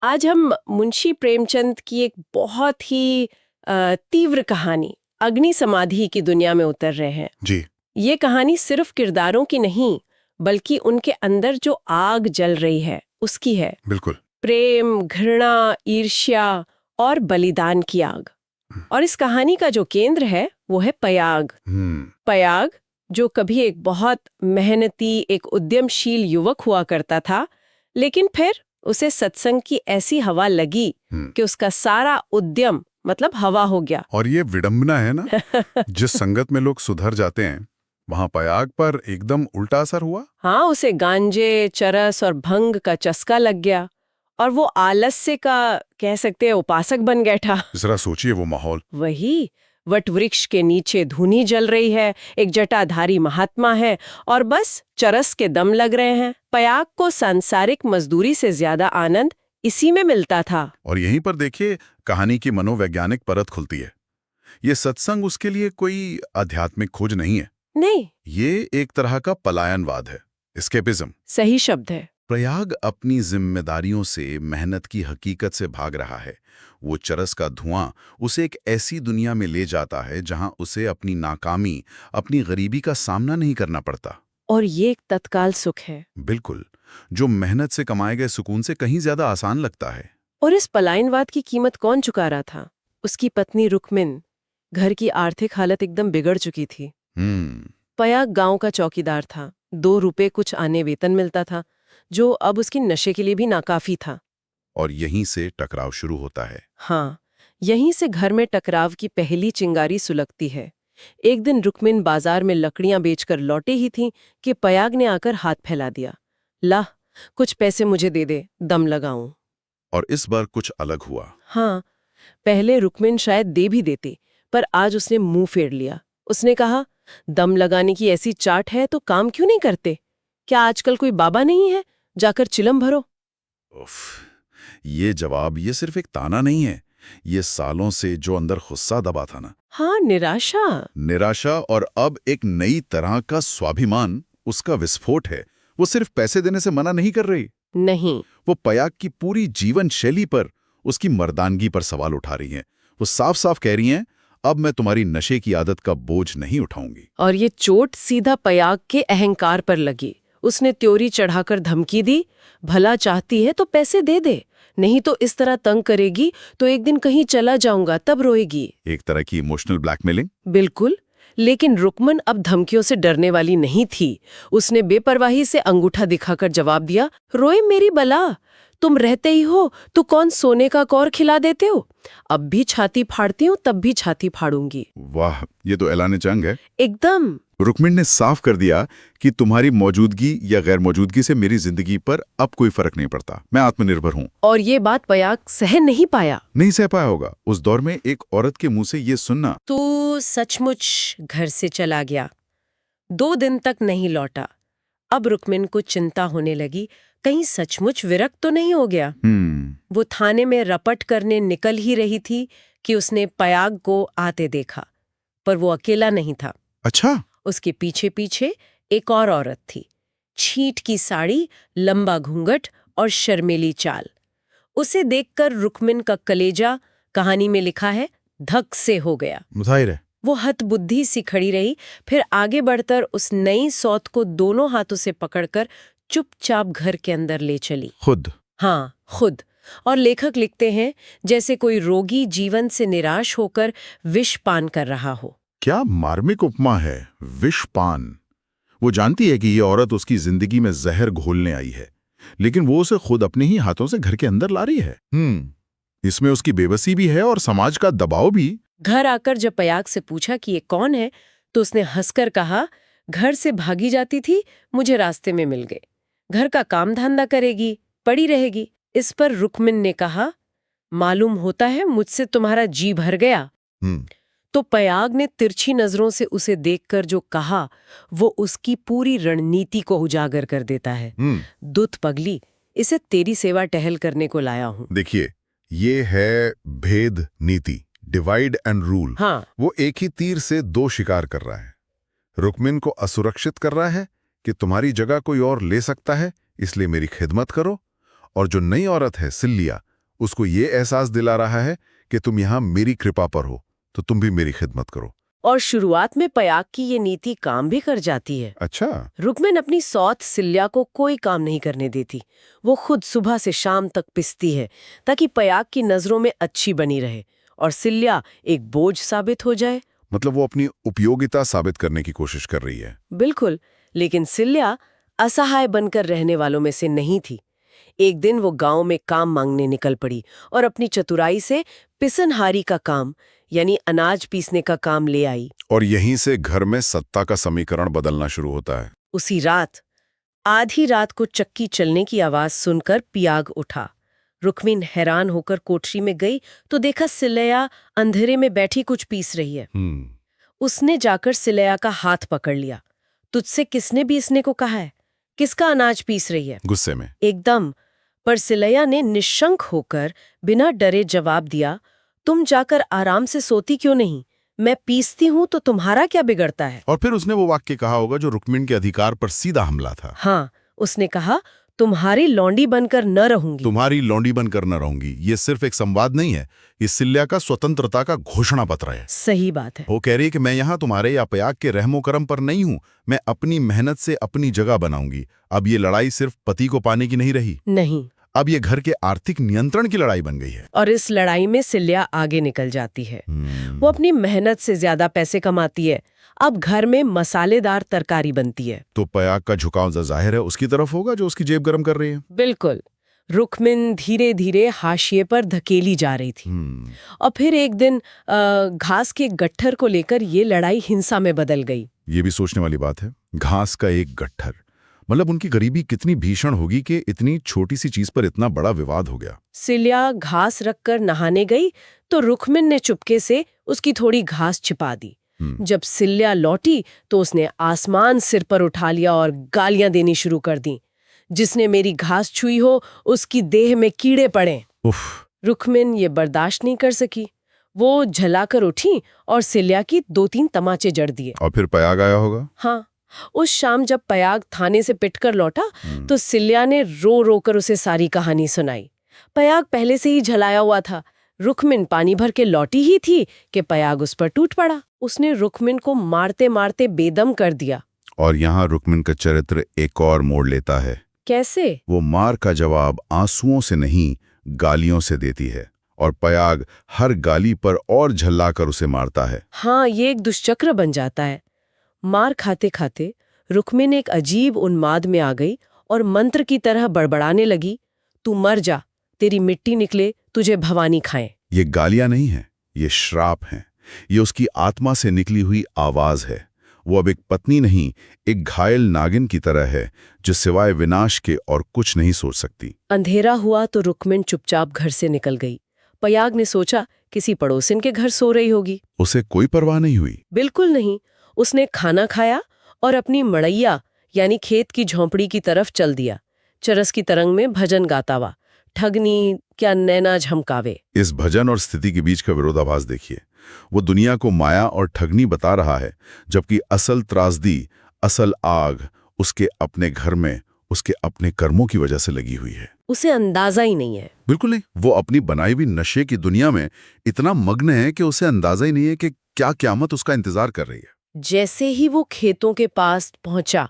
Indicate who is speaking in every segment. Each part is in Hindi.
Speaker 1: आज हम मुंशी प्रेमचंद की एक बहुत ही तीव्र कहानी अग्नि समाधि की दुनिया में उतर रहे हैं।
Speaker 2: जी।
Speaker 1: ये कहानी सिर्फ किरदारों की नहीं, बल्कि उनके अंदर जो आग जल रही है उसकी है।
Speaker 2: बिल्कुल।
Speaker 1: प्रेम, घृणा, ईर्ष्या और बलिदान की आग। और इस कहानी का जो केंद्र है वो है पयाग। पयाग जो कभी एक बहुत मेहनती, एक उद्यमशील युवक हुआ करता था, लेकिन फिर उसे सत्संग की ऐसी हवा लगी कि उसका सारा उद्यम मतलब हवा हो गया।
Speaker 2: और ये विडंबना है ना। जिस संगत में लोग सुधर जाते हैं वहां पयाग पर एकदम उल्टा असर हुआ।
Speaker 1: हाँ, उसे गांजे, चरस और भंग का चस्का लग गया और वो आलस्य का कह सकते हैं उपासक बन बैठा।
Speaker 2: जरा सोचिए वो माहौल।
Speaker 1: वही वट वृक्ष के नीचे धूनी जल रही है, एक जटाधारी महात्मा है और बस चरस के दम लग रहे हैं। पयाग को सांसारिक मजदूरी से ज्यादा आनंद इसी में मिलता था।
Speaker 2: और यहीं पर देखिए कहानी की मनोवैज्ञानिक परत खुलती है। ये सत्संग उसके लिए कोई आध्यात्मिक खोज नहीं है।
Speaker 1: नहीं,
Speaker 2: ये एक तरह का पलायनवाद है, एस्केपिज्म।
Speaker 1: सही शब्द है।
Speaker 2: प्रयाग अपनी जिम्मेदारियों से, मेहनत की हकीकत से भाग रहा है। वो चरस का धुआं उसे एक ऐसी दुनिया में ले जाता है जहां उसे अपनी नाकामी, अपनी गरीबी का सामना नहीं करना पड़ता।
Speaker 1: और ये एक तत्काल सुख है।
Speaker 2: बिल्कुल, जो मेहनत से कमाए गए सुकून से कहीं ज्यादा आसान लगता है।
Speaker 1: और इस पलायनवाद की कीमत कौन चुका रहा था? उसकी पत्नी रुक्मिन। घर की आर्थिक हालत एकदम बिगड़ चुकी थी। पयाग गांव का चौकीदार था। 2 रुपए कुछ आने वेतन मिलता था, जो अब उसकी नशे के लिए भी नाकाफी था।
Speaker 2: और यहीं से टकराव शुरू होता है।
Speaker 1: हाँ, यहीं से घर में टकराव की पहली चिंगारी सुलगती है। एक दिन रुक्मिन बाजार में लकड़ियां बेचकर लौटे ही थी कि पयाग ने आकर हाथ फैला दिया। ला, कुछ पैसे मुझे दे दे, दम लगाऊं।
Speaker 2: और इस बार कुछ अलग हुआ।
Speaker 1: हाँ, पहले रुक्मिन शायद दे भी देती, पर आज उसने मुंह फेर लिया। उसने कहा, दम लगाने की ऐसी चाट है तो काम क्यों नहीं करते? क्या आजकल कोई बाबा नहीं है? जाकर चिलम भरो।
Speaker 2: उफ, ये जवाब, ये सिर्फ एक ताना नहीं है। ये सालों से जो अंदर गुस्सा दबा था ना।
Speaker 1: हाँ,
Speaker 2: निराशा और अब एक नई तरह का स्वाभिमान, उसका विस्फोट है। वो सिर्फ पैसे देने से मना नहीं कर रही।
Speaker 1: नहीं,
Speaker 2: वो पयाग की पूरी जीवन शैली पर, उसकी मर्दानगी पर सवाल उठा रही हैं। वो साफ साफ कह रही हैं, अब मैं तुम्हारी नशे की आदत का बोझ नहीं उठाऊंगी।
Speaker 1: और ये चोट सीधा पयाग के अहंकार पर लगी। उसने त्योरी चढ़ाकर धमकी दी, भला चाहती है तो पैसे दे दे, नहीं तो इस तरह तंग करेगी तो एक दिन कहीं चला जाऊंगा तब रोएगी।
Speaker 2: एक तरह की इमोशनल ब्लैकमेलिंग।
Speaker 1: बिल्कुल। लेकिन रुक्मन अब धमकियों से डरने वाली नहीं थी। उसने बेपरवाही से अंगूठा दिखाकर जवाब दिया, रोए मेरी बला, तुम रहते ही हो तो कौन सोने का कौर खिला देते हो? अब भी छाती फाड़ती हूँ, तब भी छाती फाड़ूंगी।
Speaker 2: वाह, ये तो ऐलान जंग है।
Speaker 1: एकदम।
Speaker 2: रुक्मिन ने साफ कर दिया कि तुम्हारी मौजूदगी या गैर मौजूदगी से मेरी जिंदगी पर अब कोई फर्क नहीं पड़ता। मैं आत्मनिर्भर हूँ।
Speaker 1: और ये बात पयाग सह नहीं पाया।
Speaker 2: नहीं सह पाया होगा। उस दौर में एक औरत के मुंह से ये सुनना।
Speaker 1: तू सचमुच घर से चला गया, 2 दिन तक नहीं लौटा। अब रुक्मिन को चिंता होने लगी, कहीं सचमुच विरक्त तो नहीं हो गया। वो थाने में रपट करने निकल ही रही थी कि उसने पयाग को आते देखा, पर वो अकेला नहीं था।
Speaker 2: अच्छा।
Speaker 1: उसके पीछे पीछे एक और औरत थी। छींट की साड़ी, लंबा घूंघट और शर्मीली चाल। उसे देखकर रुक्मिन का कलेजा, कहानी में लिखा है, धक से हो गया।
Speaker 2: मुजाहिर है।
Speaker 1: वो हतबुद्धि सी खड़ी रही, फिर आगे बढ़कर उस नई सौत को दोनों हाथों से पकड़कर चुपचाप घर के अंदर ले चली।
Speaker 2: खुद?
Speaker 1: हाँ, खुद। और लेखक लिखते हैं जैसे कोई रोगी जीवन से निराश होकर विष पान कर रहा हो।
Speaker 2: क्या मार्मिक उपमा है, विष पान। वो जानती है कि ये औरत उसकी जिंदगी में जहर घोलने आई है, लेकिन वो उसे खुद अपने ही हाथों से घर के अंदर ला रही है। इसमें उसकी बेबसी भी है और समाज का दबाव भी।
Speaker 1: घर आकर जब पयाग से पूछा कि ये कौन है, तो उसने हंसकर कहा, घर से भागी जाती थी, मुझे रास्ते में मिल गए। घर का काम धंधा करेगी, पड़ी रहेगी। इस पर रुक्मिन ने कहा, मालूम होता है मुझसे तुम्हारा जी भर गया। तो पयाग ने तिरछी नजरों से उसे देखकर जो कहा, वो उसकी पूरी रणनीति को उजागर कर देता है। दुत पगली, इसे तेरी सेवा टहल करने को लाया हूं।
Speaker 2: देखिए, ये है भेद नीति, डिवाइड एंड रूल।
Speaker 1: हाँ।
Speaker 2: वो एक ही तीर से 2 शिकार कर रहा है। रुक्मिन को असुरक्षित कर रहा है कि तुम्हारी जगह कोई और ले सकता है, इसलिए मेरी खिदमत करो। और जो नई औरत है, सिल्लिया, उसको ये एहसास दिला रहा है कि तुम यहाँ मेरी कृपा पर हो, तो तुम भी मेरी खिदमत करो।
Speaker 1: और शुरुआत में पयाग की ये नीति काम भी कर जाती है।
Speaker 2: अच्छा।
Speaker 1: रुक्मिन अपनी सौत सिल्या को कोई काम नहीं करने देती। वो खुद सुबह से शाम तक पिसती है ताकि पयाग की नजरों में अच्छी बनी रहे और सिल्या एक बोझ साबित हो जाए।
Speaker 2: मतलब वो अपनी उपयोगिता साबित करने की कोशिश कर रही है।
Speaker 1: बिल्कुल, लेकिन सिल्या असहाय बनकर रहने वालों में से नहीं थी। एक दिन वो गांव में काम मांगने निकल पड़ी और अपनी चतुराई से पिसनहारी का काम यानी अनाज पीसने का काम ले आई।
Speaker 2: और यहीं से घर में सत्ता का समीकरण बदलना शुरू होता है।
Speaker 1: उसी रात, आधी रात को चक्की चलने की आवाज सुनकर पियाग उठा। रुक्मिन हैरान होकर कोठरी में गई तो देखा सिलैया अंधेरे में बैठी कुछ पीस रही है। उसने जाकर सिलैया का हाथ पकड़ लिया। तुझसे किसने पीसने को कहा है? किसका अनाज पीस रही है?
Speaker 2: गुस्से में।
Speaker 1: एकदम। पर सिलैया ने निशंक होकर बिना डरे जवाब दिया, तुम जाकर आराम से सोती क्यों नहीं? मैं पीसती हूं तो तुम्हारा क्या बिगड़ता है?
Speaker 2: और फिर उसने वो वाक्य कहा होगा जो रुक्मिन के अधिकार पर सीधा हमला था।
Speaker 1: हाँ, उसने कहा, तुम्हारी लौंडी बनकर न रहूंगी।
Speaker 2: तुम्हारी लौंडी बनकर न रहूंगी। ये सिर्फ एक संवाद नहीं है, ये सिल्या का स्वतंत्रता का घोषणा पत्र है।
Speaker 1: सही बात है।
Speaker 2: वो कह रही है कि मैं यहाँ तुम्हारे या पयाग के रहमो करम पर नहीं हूँ, मैं अपनी मेहनत से अपनी जगह बनाऊंगी। अब ये लड़ाई सिर्फ पति को पाने की नहीं रही,
Speaker 1: नहीं,
Speaker 2: अब ये घर के आर्थिक नियंत्रण की लड़ाई बन गई है।
Speaker 1: और इस लड़ाई में सिल्या आगे निकल जाती है। वो अपनी मेहनत से ज्यादा पैसे कमाती है। अब घर में मसालेदार तरकारी बनती है।
Speaker 2: तो पयाग का झुकाव जाहिर है उसकी तरफ होगा जो उसकी जेब गर्म कर रही है।
Speaker 1: बिल्कुल। रुक्मिन धीरे धीरे हाशिए पर धकेली जा रही थी। और फिर एक दिन घास के गट्ठर को लेकर ये लड़ाई हिंसा में बदल गई।
Speaker 2: ये भी सोचने वाली बात है, घास का एक गट्ठर, मतलब उनकी गरीबी कितनी भीषण होगी कि इतनी छोटी सी चीज पर इतना बड़ा विवाद हो गया।
Speaker 1: सिल्या घास रखकर नहाने गई तो रुक्मिन ने चुपके से उसकी थोड़ी घास छिपा दी। जब सिल्या लौटी तो उसने आसमान सिर पर उठा लिया और गालियां देनी शुरू कर दी। जिसने मेरी घास छुई हो उसकी देह में कीड़े पड़े। रुक्मिन ये बर्दाश्त नहीं कर सकी। वो झलाकर उठी और सिल्या की 2-3 तमाचे जड़ दिए।
Speaker 2: और फिर पयाग आया होगा।
Speaker 1: हाँ, उस शाम जब पयाग थाने से पिटकर लौटा तो सिल्या ने रो रो कर उसे सारी कहानी सुनाई। पयाग पहले से ही झलाया हुआ था। रुक्मिन पानी भर के लौटी ही थी कि पयाग उस पर टूट पड़ा। उसने रुक्मिन को मारते मारते बेदम कर दिया।
Speaker 2: और यहाँ रुक्मिन का चरित्र एक और मोड़ लेता है।
Speaker 1: कैसे?
Speaker 2: वो मार का जवाब आंसुओं से नहीं, गालियों से देती है, और पयाग हर गाली पर और झल्लाकर उसे मारता है।
Speaker 1: हाँ, ये एक दुष्चक्र बन जाता है। मार खाते खाते रुक्मिन एक अजीब उन्माद में आ गई और मंत्र की तरह बड़बड़ाने लगी, तू मर जा, तेरी मिट्टी निकले, तुझे भवानी खाए।
Speaker 2: ये गालियां नहीं हैं, ये श्राप हैं। ये उसकी आत्मा से निकली हुई आवाज है। वो अब एक पत्नी नहीं, एक घायल नागिन की तरह है जो सिवाय विनाश के और कुछ नहीं सोच सकती।
Speaker 1: अंधेरा हुआ तो रुक्मिन चुपचाप घर से निकल गई। पयाग ने सोचा किसी पड़ोसिन के घर सो रही होगी।
Speaker 2: उसे कोई परवाह नहीं हुई।
Speaker 1: बिल्कुल नहीं। उसने खाना खाया और अपनी मड़ैया यानी खेत की झोंपड़ी की तरफ चल दिया। चरस की तरंग में भजन गाता हुआ, ठगनी क्या नैना झमकावे।
Speaker 2: इस भजन और स्थिति के बीच का विरोधाभास देखिए। वो दुनिया को माया और ठगनी बता रहा है, जबकि असल त्रासदी, असल आग उसके अपने घर में, उसके अपने कर्मों की वजह से लगी हुई है।
Speaker 1: उसे अंदाजा ही नहीं है।
Speaker 2: बिल्कुल नहीं। वो अपनी बनाई हुई नशे की दुनिया में इतना मग्न है कि उसे अंदाजा ही नहीं है कि क्या क़यामत उसका इंतजार कर रही है।
Speaker 1: जैसे ही वो खेतों के पास पहुंचा,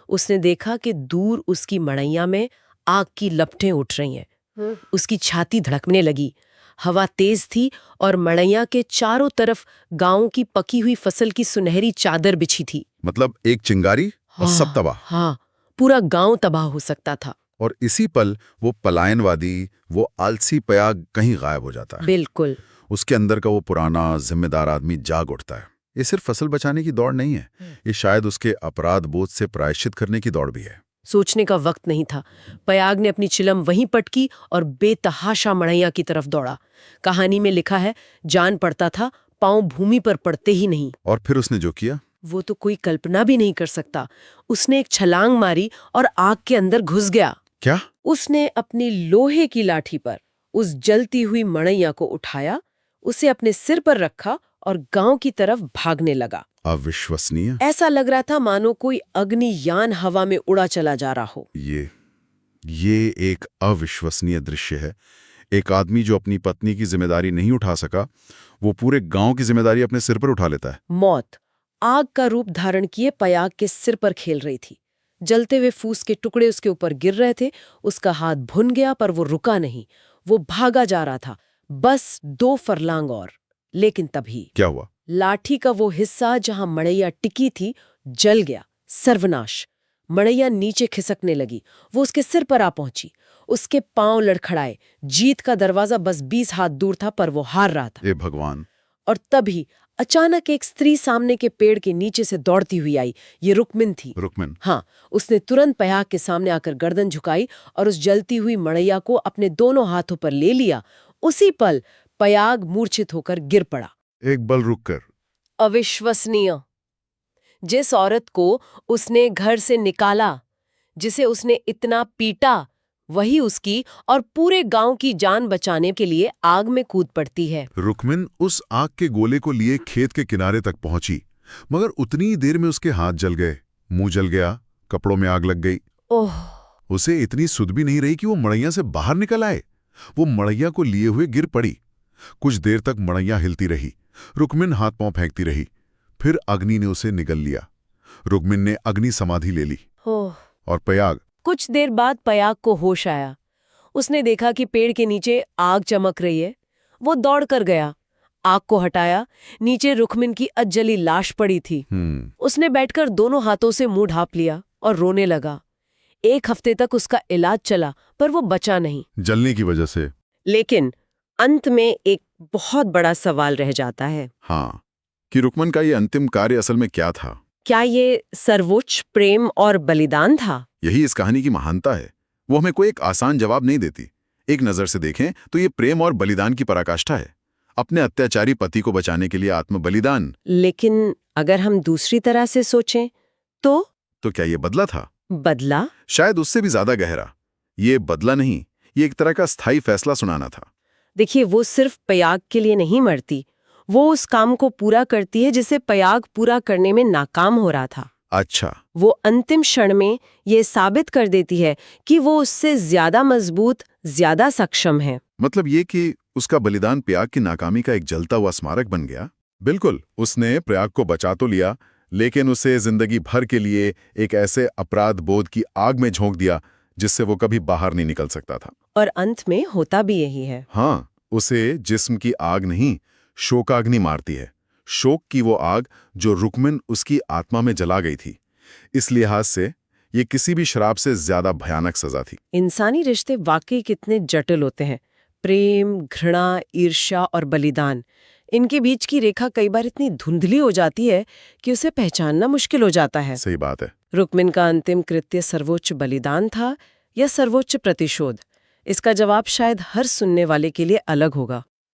Speaker 1: उसने देखा कि दूर उसकी मड़ैया में आग की लपटें उठ रही हैं। उसकी छाती धड़कने लगी। हवा तेज थी और मड़ैया के चारों तरफ गांव की पकी हुई फसल की सुनहरी चादर बिछी थी।
Speaker 2: मतलब एक चिंगारी और सब तबाह।
Speaker 1: हाँ, पूरा गांव तबाह हो सकता था।
Speaker 2: और इसी पल वो पलायनवादी, वो आलसी पयाग कहीं गायब हो जाता है।
Speaker 1: बिल्कुल।
Speaker 2: उसके अंदर का वो पुराना जिम्मेदार आदमी जाग उठता है। ये सिर्फ फसल बचाने की दौड़ नहीं है, ये शायद उसके अपराध बोध से प्रायश्चित करने की दौड़ भी है।
Speaker 1: सोचने का वक्त नहीं था। पयाग ने अपनी चिलम वहीं पटकी और बेतहाशा मड़ैया की तरफ दौड़ा। कहानी में लिखा है, जान पड़ता था, पांव भूमि पर पड़ते ही नहीं।
Speaker 2: और फिर उसने जो किया
Speaker 1: वो तो कोई कल्पना भी नहीं कर सकता। उसने एक छलांग मारी और आग के अंदर घुस गया।
Speaker 2: क्या?
Speaker 1: उसने अपनी लोहे की लाठी पर उस जलती हुई मड़ैया को उठाया, उसे अपने सिर पर रखा और गांव की तरफ भागने लगा।
Speaker 2: अविश्वसनीय।
Speaker 1: ऐसा लग रहा था मानो कोई अग्नियान हवा में उड़ा चला जा रहा हो।
Speaker 2: ये एक अविश्वसनीय दृश्य है। एक आदमी जो अपनी पत्नी की जिम्मेदारी नहीं उठा सका, वो पूरे गांव की जिम्मेदारी अपने सिर पर उठा लेता है।
Speaker 1: मौत आग का रूप धारण किए पयाग के सिर पर खेल रही थी। जलते हुए फूस के टुकड़े उसके ऊपर गिर रहे थे। उसका हाथ भुन गया पर वो रुका नहीं। वो भागा जा रहा था, बस 2 फरलांग और। लेकिन तभी
Speaker 2: क्या हुआ?
Speaker 1: लाठी का वो हिस्सा जहां मड़ैया टिकी थी जल गया। सर्वनाश! मड़ैया नीचे खिसकने लगी। वो उसके सिर पर आ पहुंची। उसके पांव लड़खड़ाए। जीत का दरवाजा बस 20 हाथ दूर था पर वो हार रहा था।
Speaker 2: ए भगवान!
Speaker 1: और तभी अचानक एक स्त्री सामने के पेड़ के नीचे से दौड़ती हुई आई। ये रुक्मिन थी।
Speaker 2: रुक्मिन?
Speaker 1: हाँ, उसने तुरंत पयाग के सामने आकर गर्दन झुकाई और उस जलती हुई मड़ैया को अपने दोनों हाथों पर ले लिया। उसी पल पयाग मूर्छित होकर गिर पड़ा।
Speaker 2: एक बल रुक कर।
Speaker 1: अविश्वसनीय! जिस औरत को उसने घर से निकाला, जिसे उसने इतना पीटा, वही उसकी और पूरे गांव की जान बचाने के लिए आग में कूद पड़ती है।
Speaker 2: रुक्मिन उस आग के गोले को लिए खेत के किनारे तक पहुंची, मगर उतनी ही देर में उसके हाथ जल गए, मुंह जल गया, कपड़ों में आग लग गई।
Speaker 1: ओह!
Speaker 2: उसे इतनी सुध भी नहीं रही कि वो मड़ैया से बाहर निकल आए। वो मड़ैया को लिए हुए गिर पड़ी। कुछ देर तक मड़ैया हिलती रही। रुक्मिन हाथ पांव फेंकती रही। फिर अग्नि ने उसे निगल लिया। रुक्मिन ने अग्नि समाधि ले ली।
Speaker 1: ओह!
Speaker 2: और पयाग?
Speaker 1: कुछ देर बाद पयाग को होश आया। उसने देखा कि पेड़ के नीचे आग चमक रही है। वो दौड़ कर गया, आग को हटाया। नीचे रुक्मिन की अधजली लाश पड़ी थी। उसने बैठकर दोनों हाथों से मुंह ढांप लिया और रोने लगा। 1 हफ्ते तक उसका इलाज चला पर वो बचा नहीं।
Speaker 2: जलने की वजह से?
Speaker 1: लेकिन अंत में एक बहुत बड़ा सवाल रह जाता है।
Speaker 2: हाँ, कि रुक्मिन का ये अंतिम कार्य असल में क्या था?
Speaker 1: क्या ये सर्वोच्च प्रेम और बलिदान था?
Speaker 2: यही इस कहानी की महानता है। वो हमें कोई एक आसान जवाब नहीं देती। एक नजर से देखें तो ये प्रेम और बलिदान की पराकाष्ठा है। अपने अत्याचारी पति को बचाने के लिए आत्म बलिदान।
Speaker 1: लेकिन अगर हम दूसरी तरह से सोचें तो
Speaker 2: क्या ये बदला था?
Speaker 1: बदला?
Speaker 2: शायद उससे भी ज्यादा गहरा। ये बदला नहीं, ये एक तरह का स्थायी फैसला सुनाना था।
Speaker 1: देखिए, वो सिर्फ पयाग के लिए नहीं मरती, वो उस काम को पूरा करती है जिसे पयाग पूरा करने में नाकाम हो रहा था।
Speaker 2: अच्छा।
Speaker 1: वो अंतिम क्षण में ये साबित कर देती है कि वो उससे ज्यादा मजबूत, ज्यादा सक्षम है।
Speaker 2: मतलब ये कि उसका बलिदान पयाग की नाकामी का एक जलता हुआ स्मारक बन गया। बिल्कुल, उसने पयाग को बचा तो लिया, लेकिन उसे जिंदगी भर के लिए एक ऐसे अपराध बोध की आग में झोंक दिया जिससे वो कभी बाहर नहीं निकल सकता था।
Speaker 1: और अंत में होता भी यही है।
Speaker 2: हाँ, उसे जिस्म की आग नहीं, शोकाग्नि मारती है। शोक की वो आग जो रुक्मिन उसकी आत्मा में जला गई थी। इस लिहाज से ये किसी भी शराब से ज्यादा भयानक सजा थी।
Speaker 1: इंसानी रिश्ते वाकई कितने जटिल होते हैं। प्रेम, घृणा, ईर्ष्या और बलिदान, इनके बीच की रेखा कई बार इतनी धुंधली हो जाती है कि उसे पहचानना मुश्किल हो जाता है।
Speaker 2: सही बात है।
Speaker 1: रुक्मिन का अंतिम कृत्य सर्वोच्च बलिदान था या सर्वोच्च प्रतिशोध? इसका जवाब शायद हर सुनने वाले के लिए अलग होगा।